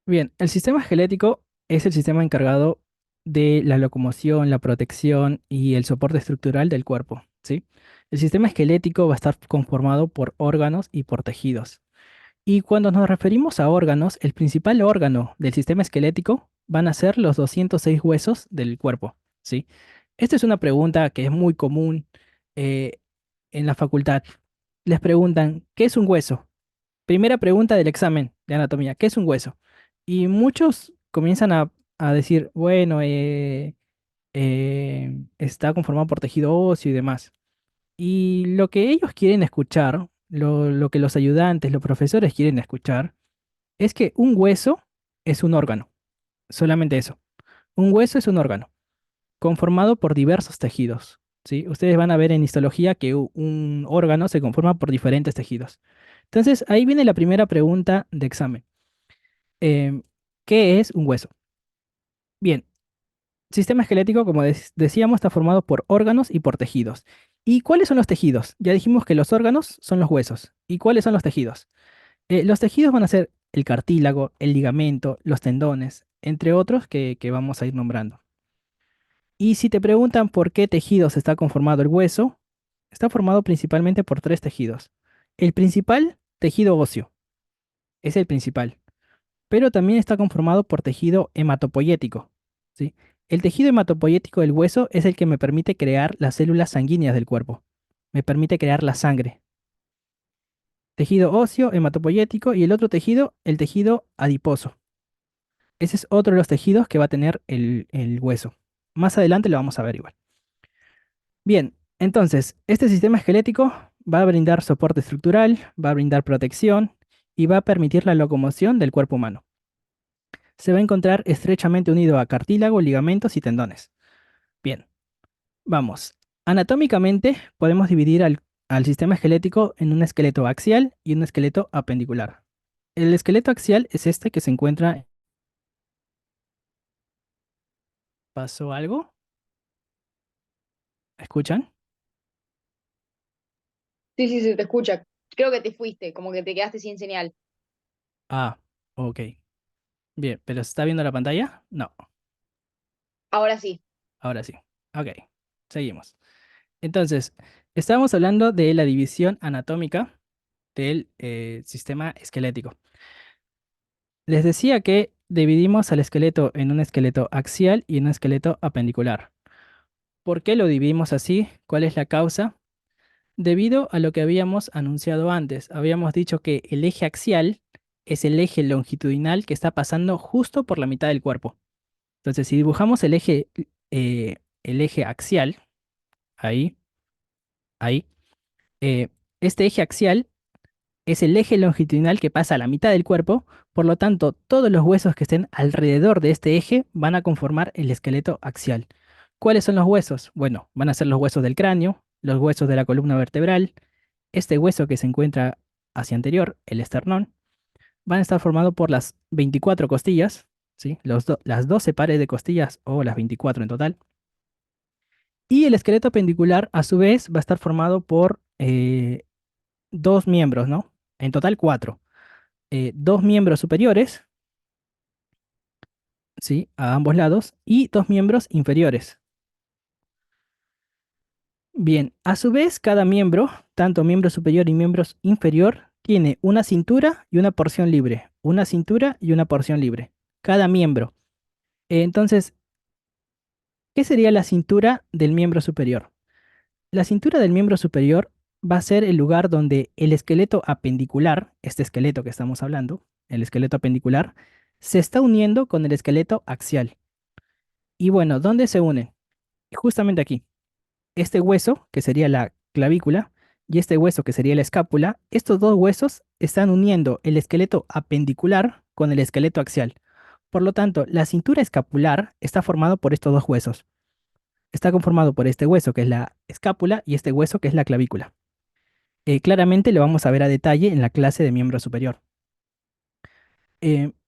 Bien, el sistema esquelético es el sistema encargado de la locomoción, la protección y el soporte estructural del cuerpo, ¿sí? El sistema esquelético va a estar conformado por órganos y por tejidos. Y cuando nos referimos a órganos, el principal órgano del sistema esquelético van a ser los 206 huesos del cuerpo, ¿sí? Esta es una pregunta que es muy común eh, en la facultad. Les preguntan, ¿qué es un hueso? Primera pregunta del examen de anatomía, ¿qué es un hueso? Y muchos comienzan a decir, bueno, está conformado por tejido óseo y demás. Y lo que ellos quieren escuchar, lo que los ayudantes, los profesores quieren escuchar, es que un hueso es un órgano, solamente eso. Un hueso es un órgano, conformado por diversos tejidos, ¿sí? Ustedes van a ver en histología que un órgano se conforma por diferentes tejidos. Entonces, ahí viene la primera pregunta de examen. Em, ¿Qué es un hueso? Bien, sistema esquelético, como decíamos, está formado por órganos y por tejidos. ¿Y cuáles son los tejidos? Ya dijimos que los órganos son los huesos. ¿Y cuáles son los tejidos? Los tejidos van a ser el cartílago, el ligamento, los tendones, entre otros que vamos a ir nombrando. Y si te preguntan por qué tejidos está conformado el hueso, está formado principalmente por tres tejidos. El principal, tejido óseo, es el principal, pero también está conformado por tejido hematopoyético, ¿sí? El tejido hematopoyético del hueso es el que me permite crear las células sanguíneas del cuerpo, me permite crear la sangre. Tejido óseo, hematopoyético y el otro tejido, el tejido adiposo. Ese es otro de los tejidos que va a tener el hueso. Más adelante lo vamos a ver igual. Bien, entonces, este sistema esquelético va a brindar soporte estructural, va a brindar protección y va a permitir la locomoción del cuerpo humano. Se va a encontrar estrechamente unido a cartílago, ligamentos y tendones. Bien, vamos. Anatómicamente podemos dividir al sistema esquelético en un esqueleto axial y un esqueleto apendicular. El esqueleto axial es este que se encuentra... ¿Pasó algo? ¿Escuchan? Sí, sí, sí, te escucha. Creo que te fuiste, como que te quedaste sin señal. Ah, ok. Bien, ¿pero se está viendo la pantalla? No, Ahora sí. ahora sí. Ok, seguimos. Entonces, estábamos hablando de la división anatómica del sistema esquelético. Les decía que dividimos al esqueleto en un esqueleto axial y en un esqueleto apendicular. ¿Por qué lo dividimos así? ¿Cuál es la causa? Debido a lo que habíamos anunciado antes. Habíamos dicho que el eje axial es el eje longitudinal que está pasando justo por la mitad del cuerpo. Entonces, si dibujamos el eje axial, ahí, ahí, este eje axial es el eje longitudinal que pasa a la mitad del cuerpo, por lo tanto, todos los huesos que estén alrededor de este eje van a conformar el esqueleto axial. ¿Cuáles son los huesos? Bueno, van a ser los huesos del cráneo, los huesos de la columna vertebral, este hueso que se encuentra hacia anterior, el esternón, van a estar formados por las 24 costillas, ¿sí? Las 12 pares de costillas o las 24 en total. Y el esqueleto pendicular, a su vez, va a estar formado por dos miembros, ¿no? En total cuatro. Dos miembros superiores, ¿sí? A ambos lados, y dos miembros inferiores. Bien, a su vez, cada miembro, tanto miembro superior y miembro inferior, tiene una cintura y una porción libre. Una cintura y una porción libre. Cada miembro. Entonces, ¿qué sería la cintura del miembro superior? La cintura del miembro superior va a ser el lugar donde el esqueleto apendicular, este esqueleto que estamos hablando, el esqueleto apendicular, se está uniendo con el esqueleto axial. Y bueno, ¿dónde se unen? Justamente aquí. Este hueso, que sería la clavícula, y este hueso, que sería la escápula, estos dos huesos están uniendo el esqueleto apendicular con el esqueleto axial. Por lo tanto, la cintura escapular está formada por estos dos huesos. Está conformado por este hueso, que es la escápula, y este hueso, que es la clavícula. Claramente lo vamos a ver a detalle en la clase de miembro superior.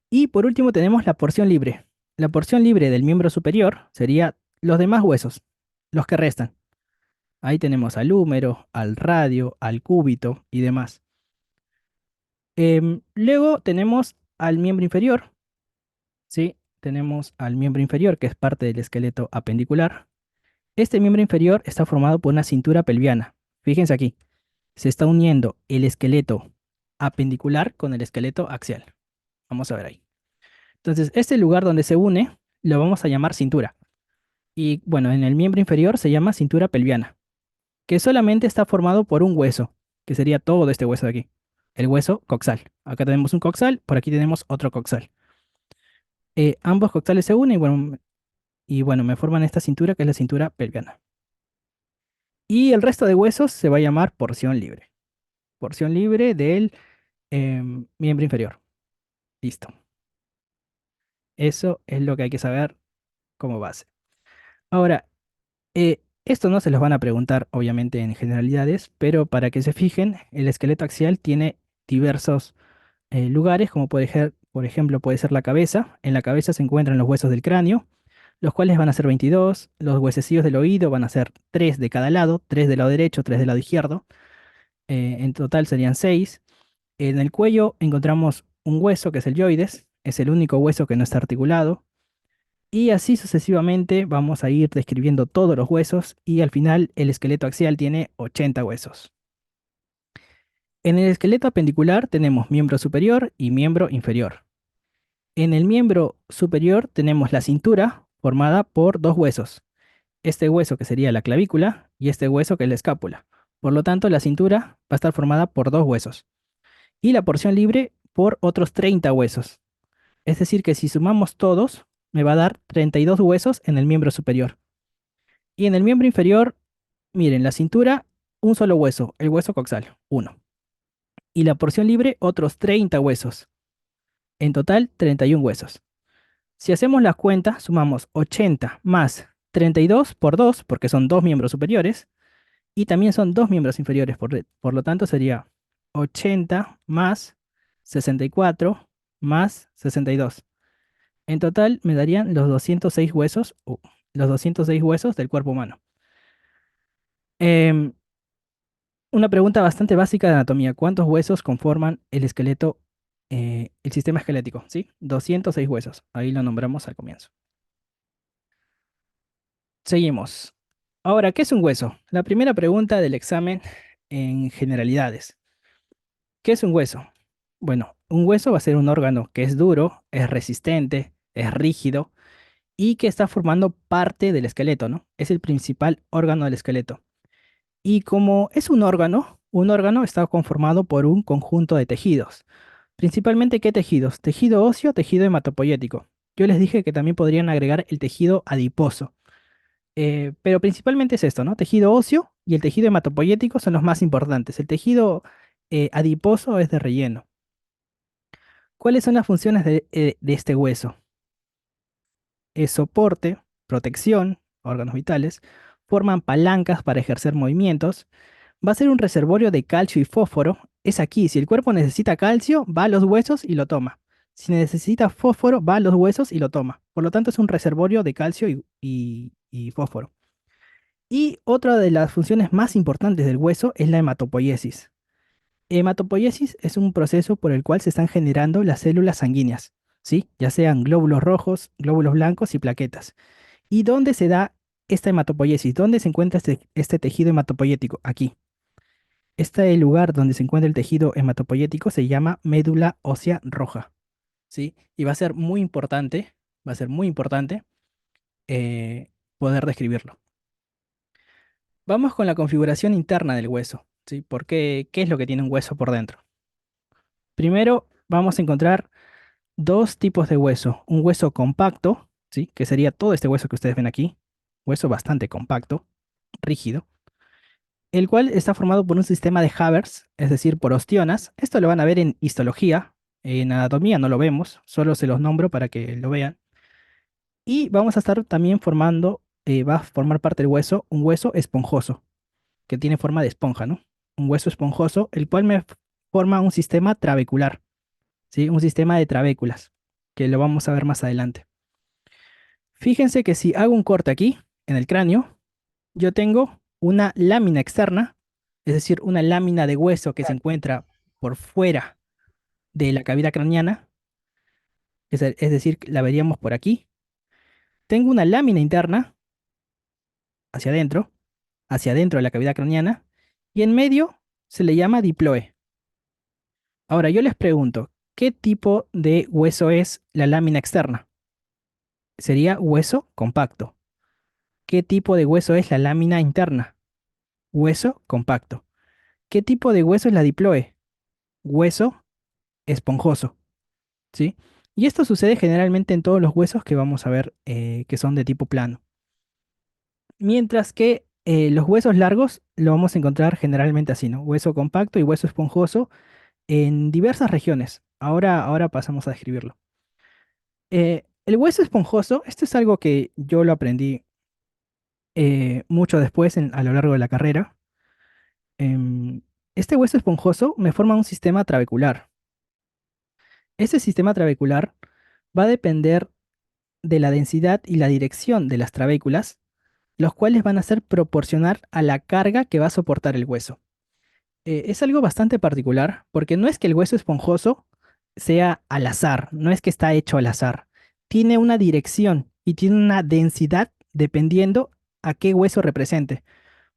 Y por último tenemos la porción libre. La porción libre del miembro superior sería los demás huesos, los que restan. Ahí tenemos al húmero, al radio, al cúbito y demás. Luego tenemos al miembro inferior. Sí, tenemos al miembro inferior, que es parte del esqueleto apendicular. Este miembro inferior está formado por una cintura pelviana. Fíjense aquí, se está uniendo el esqueleto apendicular con el esqueleto axial. Vamos a ver ahí. Entonces, este lugar donde se une lo vamos a llamar cintura. Y bueno, en el miembro inferior se llama cintura pelviana, que solamente está formado por un hueso, que sería todo este hueso de aquí, el hueso coxal. Acá tenemos un coxal, por aquí tenemos otro coxal. Ambos coxales se unen y bueno, me forman esta cintura que es la cintura pelviana. Y el resto de huesos se va a llamar porción libre del miembro inferior. Listo. Eso es lo que hay que saber como base. Ahora, esto no se los van a preguntar, obviamente, en generalidades, pero para que se fijen, el esqueleto axial tiene diversos lugares, como por ejemplo puede ser la cabeza. En la cabeza se encuentran los huesos del cráneo, los cuales van a ser 22. Los huesecillos del oído van a ser 3 de cada lado, 3 del lado derecho, 3 del lado izquierdo. En total serían 6. En el cuello encontramos un hueso que es el yoides, es el único hueso que no está articulado. Y así sucesivamente vamos a ir describiendo todos los huesos y al final el esqueleto axial tiene 80 huesos. En el esqueleto apendicular tenemos miembro superior y miembro inferior. En el miembro superior tenemos la cintura formada por dos huesos. Este hueso que sería la clavícula y este hueso que es la escápula. Por lo tanto, la cintura va a estar formada por dos huesos y la porción libre por otros 30 huesos. Es decir, que si sumamos todos, me va a dar 32 huesos en el miembro superior. Y en el miembro inferior, miren, la cintura, un solo hueso, el hueso coxal, uno. Y la porción libre, otros 30 huesos. En total, 31 huesos. Si hacemos las cuentas, sumamos 80 más 32 por 2, porque son dos miembros superiores, y también son dos miembros inferiores, por lo tanto sería 80 más 64 más 62. En total me darían los 206 huesos, los 206 huesos del cuerpo humano. Em, una pregunta bastante básica de anatomía. ¿Cuántos huesos conforman el esqueleto, el sistema esquelético? ¿Sí? 206 huesos. Ahí lo nombramos al comienzo. Seguimos. Ahora, ¿qué es un hueso? La primera pregunta del examen en generalidades. ¿Qué es un hueso? Bueno, un hueso va a ser un órgano que es duro, es resistente, es rígido y que está formando parte del esqueleto, ¿no? Es el principal órgano del esqueleto. Y como es un órgano está conformado por un conjunto de tejidos. Principalmente, ¿qué tejidos? Tejido óseo, tejido hematopoyético. Yo les dije que también podrían agregar el tejido adiposo. Pero principalmente es esto, ¿no? Tejido óseo y el tejido hematopoyético son los más importantes. El tejido adiposo es de relleno. ¿Cuáles son las funciones de este hueso? Es soporte, protección, órganos vitales, forman palancas para ejercer movimientos, va a ser un reservorio de calcio y fósforo. Es aquí, si el cuerpo necesita calcio, va a los huesos y lo toma. Si necesita fósforo, va a los huesos y lo toma. Por lo tanto, es un reservorio de calcio y fósforo. Y otra de las funciones más importantes del hueso es la hematopoiesis. Hematopoiesis es un proceso por el cual se están generando las células sanguíneas, ¿sí? Ya sean glóbulos rojos, glóbulos blancos y plaquetas. ¿Y dónde se da esta hematopoiesis? ¿Dónde se encuentra este tejido hematopoyético? Aquí. Este lugar donde se encuentra el tejido hematopoyético se llama médula ósea roja, ¿sí? Y va a ser muy importante, va a ser muy importante eh, poder describirlo. Vamos con la configuración interna del hueso, ¿sí? ¿Por qué? ¿Qué es lo que tiene un hueso por dentro? Primero vamos a encontrar dos tipos de hueso. Un hueso compacto, ¿sí? Que sería todo este hueso que ustedes ven aquí. Hueso bastante compacto, rígido, el cual está formado por un sistema de Haber, es decir, por ostionas. Esto lo van a ver en histología. En anatomía no lo vemos, solo se los nombro para que lo vean. Y vamos a estar también formando, va a formar parte del hueso, un hueso esponjoso, que tiene forma de esponja, ¿no? Un hueso esponjoso, el cual forma un sistema trabecular, ¿sí? Un sistema de trabéculas, que lo vamos a ver más adelante. Fíjense que si hago un corte aquí, en el cráneo, yo tengo una lámina externa, es decir, una lámina de hueso que se encuentra por fuera de la cavidad craneana, Es decir, la veríamos por aquí. Tengo una lámina interna hacia adentro de la cavidad craneana, y en medio se le llama diploe. Ahora yo les pregunto, ¿qué tipo de hueso es la lámina externa? Sería hueso compacto. ¿Qué tipo de hueso es la lámina interna? Hueso compacto. ¿Qué tipo de hueso es la diploe? Hueso esponjoso, ¿sí? Y esto sucede generalmente en todos los huesos que vamos a ver que son de tipo plano. Mientras que los huesos largos lo vamos a encontrar generalmente así, ¿no? Hueso compacto y hueso esponjoso en diversas regiones. Ahora pasamos a describirlo. El hueso esponjoso, esto es algo que yo lo aprendí mucho después a lo largo de la carrera. Este hueso esponjoso me forma un sistema trabecular. Ese sistema trabecular va a depender de la densidad y la dirección de las trabéculas, los cuales van a ser proporcional a la carga que va a soportar el hueso. Es algo bastante particular porque no es que el hueso esponjoso sea al azar, no es que está hecho al azar. Tiene una dirección y tiene una densidad dependiendo a qué hueso represente.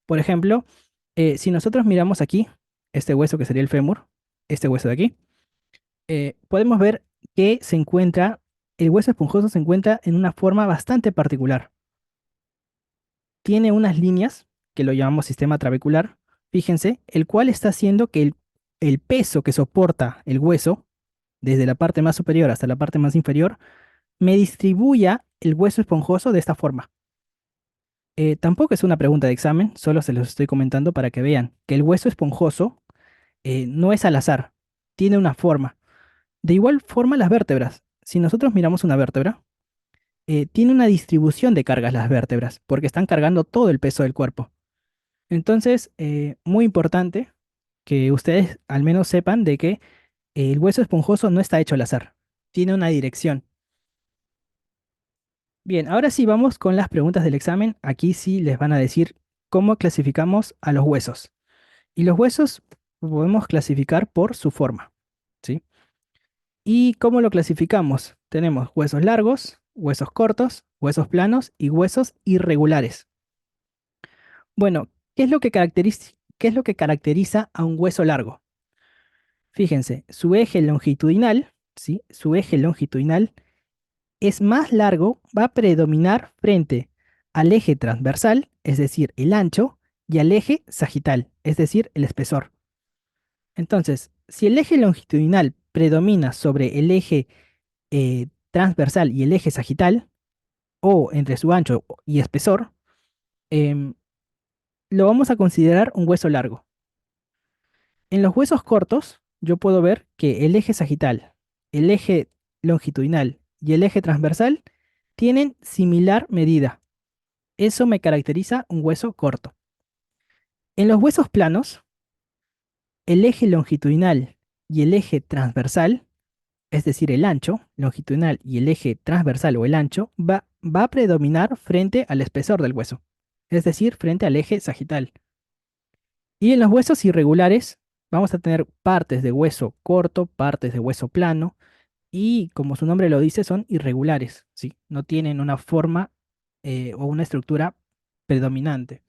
Por ejemplo, si nosotros miramos aquí, este hueso que sería el fémur, este hueso de aquí, podemos ver que el hueso esponjoso se encuentra en una forma bastante particular. Tiene unas líneas que lo llamamos sistema trabecular, fíjense, el cual está haciendo que el peso que soporta el hueso, desde la parte más superior hasta la parte más inferior, me distribuya el hueso esponjoso de esta forma. Tampoco es una pregunta de examen, solo se los estoy comentando para que vean que el hueso esponjoso no es al azar, tiene una forma. De igual forma las vértebras. Si nosotros miramos una vértebra, tiene una distribución de cargas las vértebras, porque están cargando todo el peso del cuerpo. Entonces, muy importante que ustedes al menos sepan de que el hueso esponjoso no está hecho al azar, tiene una dirección. Bien, ahora sí vamos con las preguntas del examen. Aquí sí les van a decir cómo clasificamos a los huesos. Y los huesos podemos clasificar por su forma, ¿sí? ¿Y cómo lo clasificamos? Tenemos huesos largos, huesos cortos, huesos planos y huesos irregulares. Bueno, qué es lo que caracteriza a un hueso largo? Fíjense, su eje longitudinal, ¿sí? Su eje longitudinal es más largo, va a predominar frente al eje transversal, es decir, el ancho, y al eje sagital, es decir, el espesor. Entonces, si el eje longitudinal predomina sobre el eje transversal y el eje sagital, o entre su ancho y espesor, em, lo vamos a considerar un hueso largo. En los huesos cortos, yo puedo ver que el eje sagital, el eje longitudinal y el eje transversal tienen similar medida. Eso me caracteriza un hueso corto. En los huesos planos, el eje longitudinal y el eje transversal, es decir, el ancho longitudinal y el eje transversal o el ancho, va a predominar frente al espesor del hueso, es decir, frente al eje sagital. Y en los huesos irregulares vamos a tener partes de hueso corto, partes de hueso plano, y como su nombre lo dice, son irregulares, ¿sí? No tienen una forma o una estructura predominante.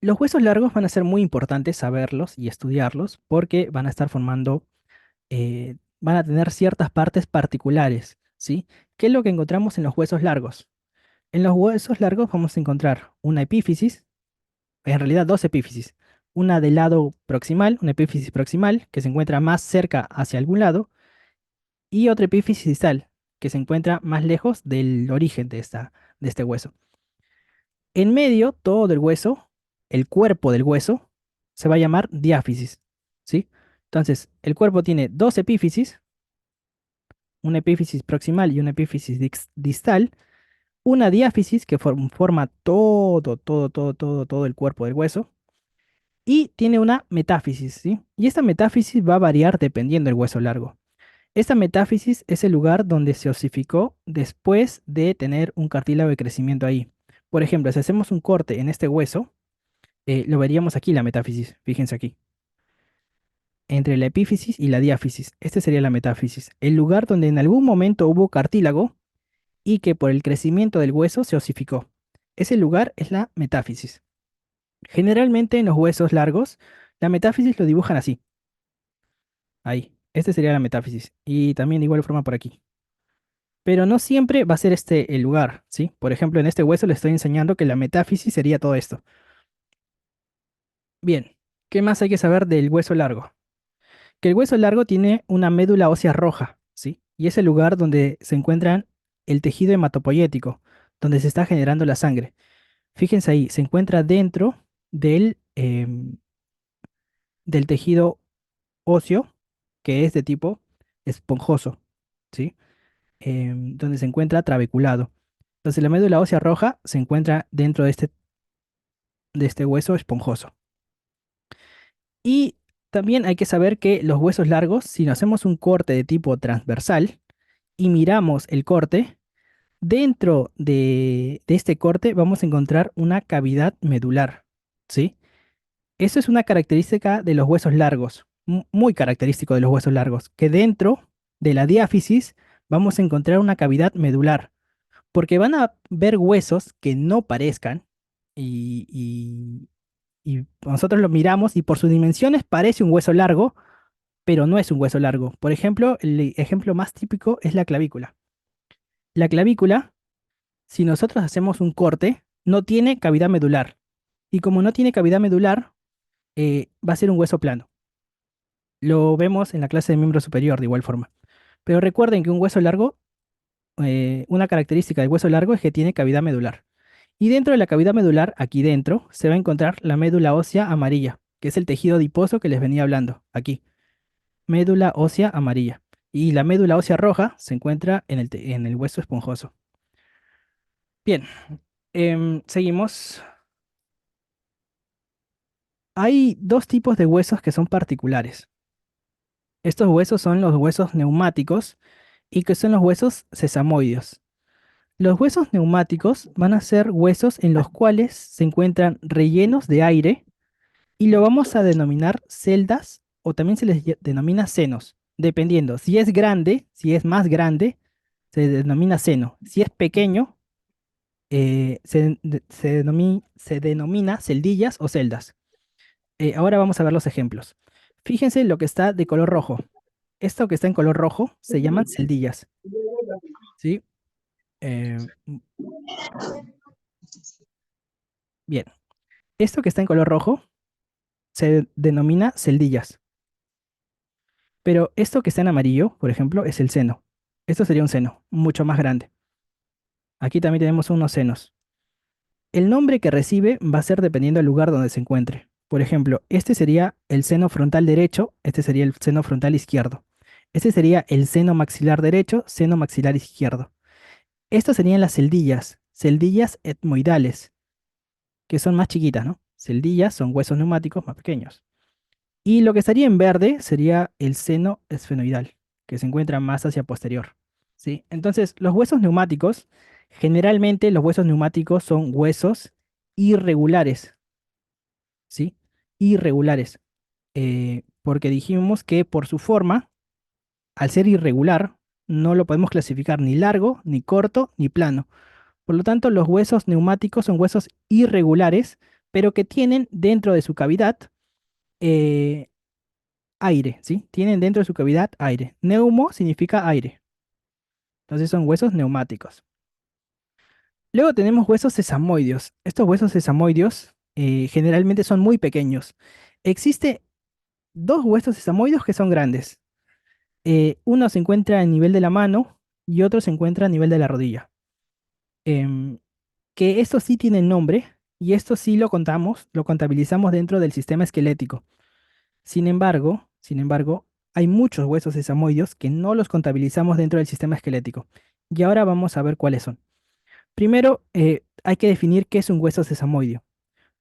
Los huesos largos van a ser muy importantes saberlos y estudiarlos porque van a estar formando, van a tener ciertas partes particulares, ¿sí? ¿Qué es lo que encontramos en los huesos largos? En los huesos largos vamos a encontrar una epífisis, en realidad dos epífisis. Una del lado proximal, una epífisis proximal, que se encuentra más cerca hacia algún lado, y otra epífisis distal, que se encuentra más lejos del origen de este hueso. En medio, todo el hueso, el cuerpo del hueso, se va a llamar diáfisis, ¿sí? Entonces, el cuerpo tiene dos epífisis, una epífisis proximal y una epífisis distal, una diáfisis que forma todo el cuerpo del hueso, y tiene una metáfisis, ¿sí? Y esta metáfisis va a variar dependiendo del hueso largo. Esta metáfisis es el lugar donde se osificó después de tener un cartílago de crecimiento ahí. Por ejemplo, si hacemos un corte en este hueso, lo veríamos aquí la metáfisis, fíjense aquí. entre la epífisis y la diáfisis. Este sería la metáfisis, el lugar donde en algún momento hubo cartílago y que por el crecimiento del hueso se osificó. Ese lugar es la metáfisis. Generalmente en los huesos largos, la metáfisis lo dibujan así. Ahí. Este sería la metáfisis. Y también de igual forma por aquí. Pero no siempre va a ser este el lugar, ¿sí? Por ejemplo, en este hueso le estoy enseñando que la metáfisis sería todo esto. Bien, ¿qué más hay que saber del hueso largo? Que el hueso largo tiene una médula ósea roja, ¿sí? Y es el lugar donde se encuentra el tejido hematopoyético, donde se está generando la sangre. Fíjense ahí, se encuentra dentro del tejido óseo, que es de tipo esponjoso, ¿sí? Donde se encuentra trabeculado. Entonces la médula ósea roja se encuentra dentro de este hueso esponjoso. Y también hay que saber que los huesos largos, si nos hacemos un corte de tipo transversal y miramos el corte, dentro de este corte vamos a encontrar una cavidad medular, ¿sí? Eso es una característica de los huesos largos, muy característico de los huesos largos, que dentro de la diáfisis vamos a encontrar una cavidad medular, porque van a ver huesos que no parezcan y nosotros lo miramos y por sus dimensiones parece un hueso largo, pero no es un hueso largo. Por ejemplo, el ejemplo más típico es la clavícula. La clavícula, si nosotros hacemos un corte, no tiene cavidad medular. Y como no tiene cavidad medular, va a ser un hueso plano. Lo vemos en la clase de miembro superior de igual forma. Pero recuerden que un hueso largo, una característica del hueso largo es que tiene cavidad medular. Y dentro de la cavidad medular, aquí dentro, se va a encontrar la médula ósea amarilla, que es el tejido adiposo que les venía hablando. Aquí, médula ósea amarilla. Y la médula ósea roja se encuentra en el hueso esponjoso. Bien, seguimos. Hay dos tipos de huesos que son particulares. Estos huesos son los huesos neumáticos y que son los huesos sesamoideos. Los huesos neumáticos van a ser huesos en los cuales se encuentran rellenos de aire y lo vamos a denominar celdas o también se les denomina senos, dependiendo. Si es grande, si es más grande, se denomina seno. Si es pequeño, se denomina celdillas o celdas. Ahora vamos a ver los ejemplos. Fíjense lo que está de color rojo. Esto que está en color rojo se llaman celdillas, ¿sí? Bien, esto que está en color rojo se denomina celdillas, pero esto que está en amarillo, por ejemplo, es el seno. Esto sería un seno, mucho más grande. Aquí también tenemos unos senos. El nombre que recibe va a ser dependiendo del lugar donde se encuentre. Por ejemplo, este sería el seno frontal derecho, este sería el seno frontal izquierdo. Este sería el seno maxilar derecho, seno maxilar izquierdo. Estas serían las celdillas, celdillas etmoidales, que son más chiquitas, ¿no? Celdillas son huesos neumáticos más pequeños. Y lo que estaría en verde sería el seno esfenoidal, que se encuentra más hacia posterior, ¿sí? Entonces, los huesos neumáticos, generalmente los huesos neumáticos son huesos irregulares, ¿sí? Irregulares, porque dijimos que por su forma, al ser irregular, no lo podemos clasificar ni largo, ni corto, ni plano. Por lo tanto, los huesos neumáticos son huesos irregulares, pero que tienen dentro de su cavidad eh, aire, ¿sí? Tienen dentro de su cavidad aire. Neumo significa aire. Entonces son huesos neumáticos. Luego tenemos huesos sesamoideos. Estos huesos sesamoideos generalmente son muy pequeños. Existe dos huesos sesamoideos que son grandes. Uno se encuentra a nivel de la mano y otro se encuentra a nivel de la rodilla. Em, que estos sí tienen nombre y esto sí lo contamos, lo contabilizamos dentro del sistema esquelético. Sin embargo, hay muchos huesos sesamoideos que no los contabilizamos dentro del sistema esquelético. Y ahora vamos a ver cuáles son. Primero, hay que definir qué es un hueso sesamoideo.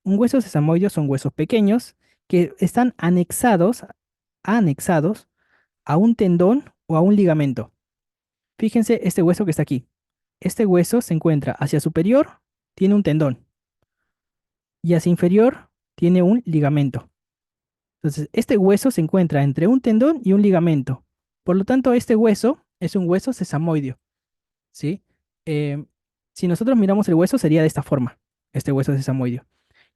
Un hueso sesamoideo son huesos pequeños que están anexados a un tendón o a un ligamento. Fíjense este hueso que está aquí. Este hueso se encuentra hacia superior, tiene un tendón, y hacia inferior tiene un ligamento. Entonces, este hueso se encuentra entre un tendón y un ligamento. Por lo tanto, este hueso es un hueso sesamoideo, ¿sí? Eh, si nosotros miramos el hueso, sería de esta forma, este hueso sesamoideo.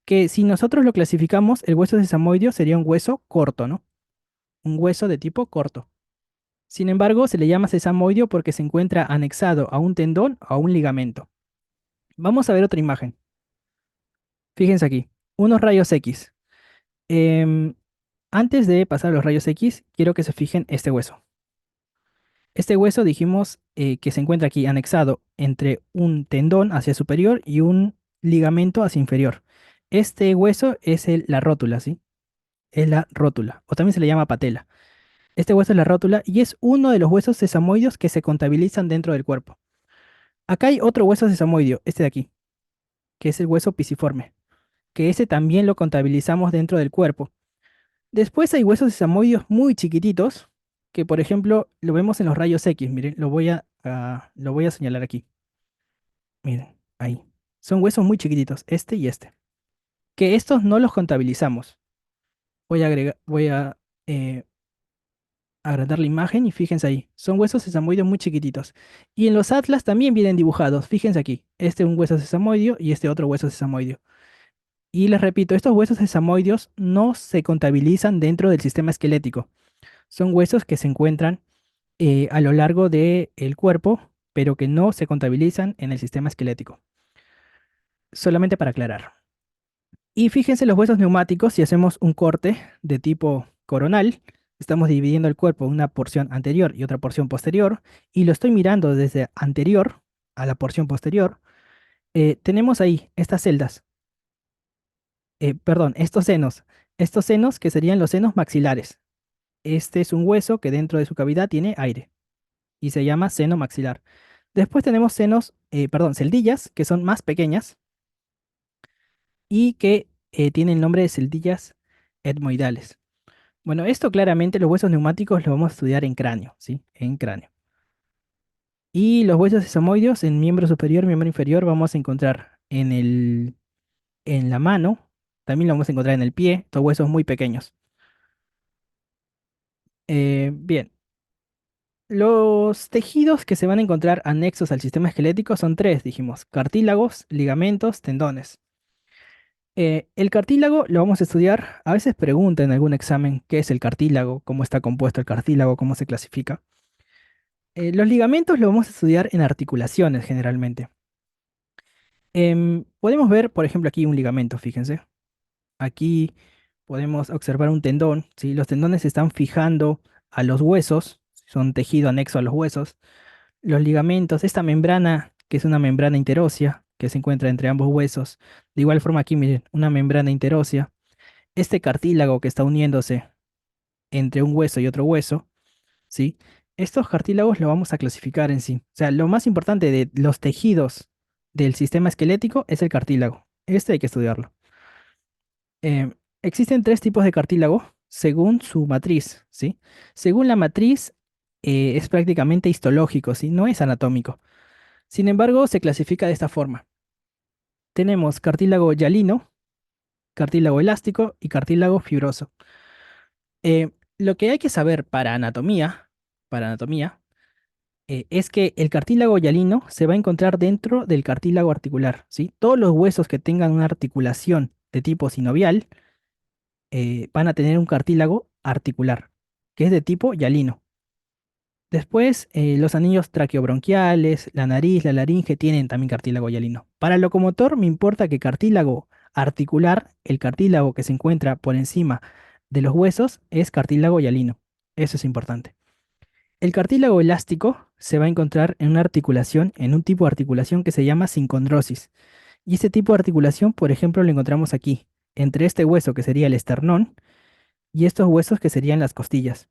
Que si nosotros lo clasificamos, el hueso sesamoideo sería un hueso corto, ¿no? Un hueso de tipo corto. Sin embargo, se le llama sesamoideo porque se encuentra anexado a un tendón o a un ligamento. Vamos a ver otra imagen. Fíjense aquí, unos rayos X. Em, Antes de pasar a los rayos X, quiero que se fijen este hueso. Este hueso dijimos que se encuentra aquí anexado entre un tendón hacia superior y un ligamento hacia inferior. Este hueso es la rótula, ¿sí? Es la rótula, o también se le llama patela. Este hueso es la rótula y es uno de los huesos sesamoideos que se contabilizan dentro del cuerpo. Acá hay otro hueso sesamoideo, este de aquí, que es el hueso pisiforme, que ese también lo contabilizamos dentro del cuerpo. Después hay huesos sesamoideos muy chiquititos, que por ejemplo lo vemos en los rayos X. Miren, lo voy a señalar aquí. Miren, ahí. Son huesos muy chiquititos, este y este. Que estos no los contabilizamos. Voy a agrandar la imagen y fíjense ahí. Son huesos sesamoideos muy chiquititos. Y en los atlas también vienen dibujados. Fíjense aquí. Este es un hueso sesamoideo y este otro hueso sesamoideo. Y les repito, estos huesos sesamoideos no se contabilizan dentro del sistema esquelético. Son huesos que se encuentran a lo largo del cuerpo, pero que no se contabilizan en el sistema esquelético. Solamente para aclarar. Y fíjense los huesos neumáticos, si hacemos un corte de tipo coronal, estamos dividiendo el cuerpo en una porción anterior y otra porción posterior, y lo estoy mirando desde anterior a la porción posterior, tenemos ahí estas celdas, perdón, estos senos que serían los senos maxilares. Este es un hueso que dentro de su cavidad tiene aire y se llama seno maxilar. Después tenemos celdillas, que son más pequeñas y que tienen el nombre de celdillas etmoidales. Bueno, esto claramente los huesos neumáticos lo vamos a estudiar en cráneo, ¿sí? En cráneo. Y los huesos sesamoideos en miembro superior, miembro inferior, vamos a encontrar en la mano, también lo vamos a encontrar en el pie, estos huesos muy pequeños. Bien, los tejidos que se van a encontrar anexos al sistema esquelético son tres, dijimos, cartílagos, ligamentos, tendones. El cartílago lo vamos a estudiar, a veces preguntan en algún examen qué es el cartílago, cómo está compuesto el cartílago, cómo se clasifica. Los ligamentos lo vamos a estudiar en articulaciones generalmente. Podemos ver, por ejemplo, aquí un ligamento, fíjense. Aquí podemos observar un tendón, ¿sí? Los tendones se están fijando a los huesos, son tejido anexo a los huesos. Los ligamentos, esta membrana, que es una membrana interósea, que se encuentra entre ambos huesos. De igual forma aquí, miren, una membrana interósea. Este cartílago que está uniéndose entre un hueso y otro hueso, ¿sí? Estos cartílagos lo vamos a clasificar en sí. O sea, lo más importante de los tejidos del sistema esquelético es el cartílago. Este hay que estudiarlo. Existen tres tipos de cartílago según su matriz, ¿sí? Según la matriz, es prácticamente histológico, ¿sí? No es anatómico. Sin embargo, se clasifica de esta forma. Tenemos cartílago hialino, cartílago elástico y cartílago fibroso. Lo que hay que saber para anatomía, es que el cartílago hialino se va a encontrar dentro del cartílago articular, ¿sí? Todos los huesos que tengan una articulación de tipo sinovial van a tener un cartílago articular, que es de tipo hialino. Después, los anillos traqueobronquiales, la nariz, la laringe tienen también cartílago hialino. Para el locomotor me importa que cartílago articular, el cartílago que se encuentra por encima de los huesos, es cartílago hialino. Eso es importante. El cartílago elástico se va a encontrar en una articulación, en un tipo de articulación que se llama sincondrosis. Y ese tipo de articulación, por ejemplo, lo encontramos aquí, entre este hueso que sería el esternón y estos huesos que serían las costillas.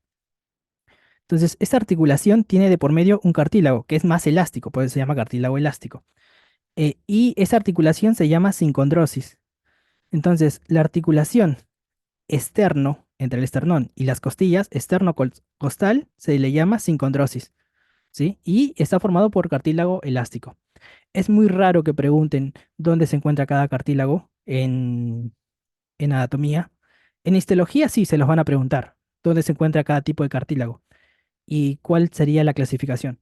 Entonces, esta articulación tiene de por medio un cartílago, que es más elástico, por eso se llama cartílago elástico. Y esa articulación se llama sincondrosis. Entonces, la articulación externo, entre el esternón y las costillas, externo-costal, se le llama sincondrosis, ¿sí? Y está formado por cartílago elástico. Es muy raro que pregunten dónde se encuentra cada cartílago en anatomía. En histología sí se los van a preguntar, dónde se encuentra cada tipo de cartílago y cuál sería la clasificación.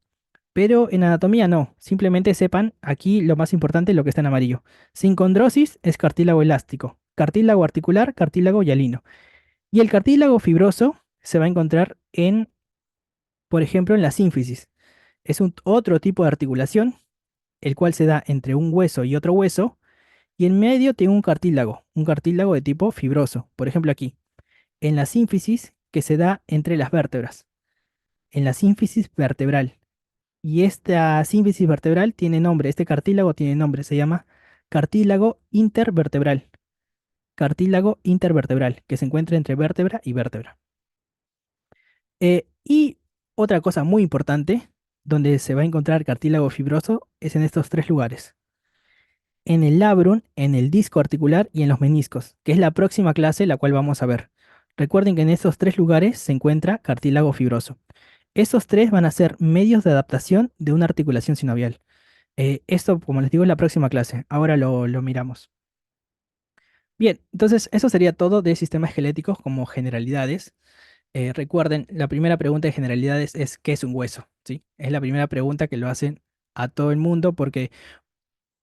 Pero en anatomía no, simplemente sepan aquí lo más importante, lo que está en amarillo. Sincondrosis es cartílago elástico, cartílago articular, cartílago hialino. Y el cartílago fibroso se va a encontrar en, por ejemplo, en la sínfisis. Es un otro tipo de articulación, el cual se da entre un hueso y otro hueso, y en medio tiene un cartílago de tipo fibroso. Por ejemplo, aquí, en la sínfisis que se da entre las vértebras, en la sínfisis vertebral. Y esta sínfisis vertebral tiene nombre, este cartílago tiene nombre, se llama cartílago intervertebral. Cartílago intervertebral, que se encuentra entre vértebra y vértebra. Y otra cosa muy importante, donde se va a encontrar cartílago fibroso, es en estos tres lugares. En el labrum, en el disco articular y en los meniscos, que es la próxima clase la cual vamos a ver. Recuerden que en estos tres lugares se encuentra cartílago fibroso. Estos tres van a ser medios de adaptación de una articulación sinovial. Esto, como les digo, es la próxima clase. Ahora lo miramos. Bien, entonces eso sería todo de sistemas esqueléticos como generalidades. Recuerden, la primera pregunta de generalidades es ¿qué es un hueso? ¿Sí? Es la primera pregunta que lo hacen a todo el mundo porque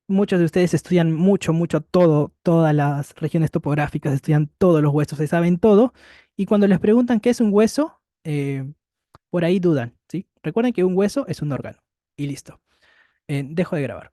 muchos de ustedes estudian mucho todo, todas las regiones topográficas, estudian todos los huesos, se saben todo. Y cuando les preguntan qué es un hueso, por ahí dudan, ¿sí? Recuerden que un hueso es un órgano. Y listo. Dejo de grabar.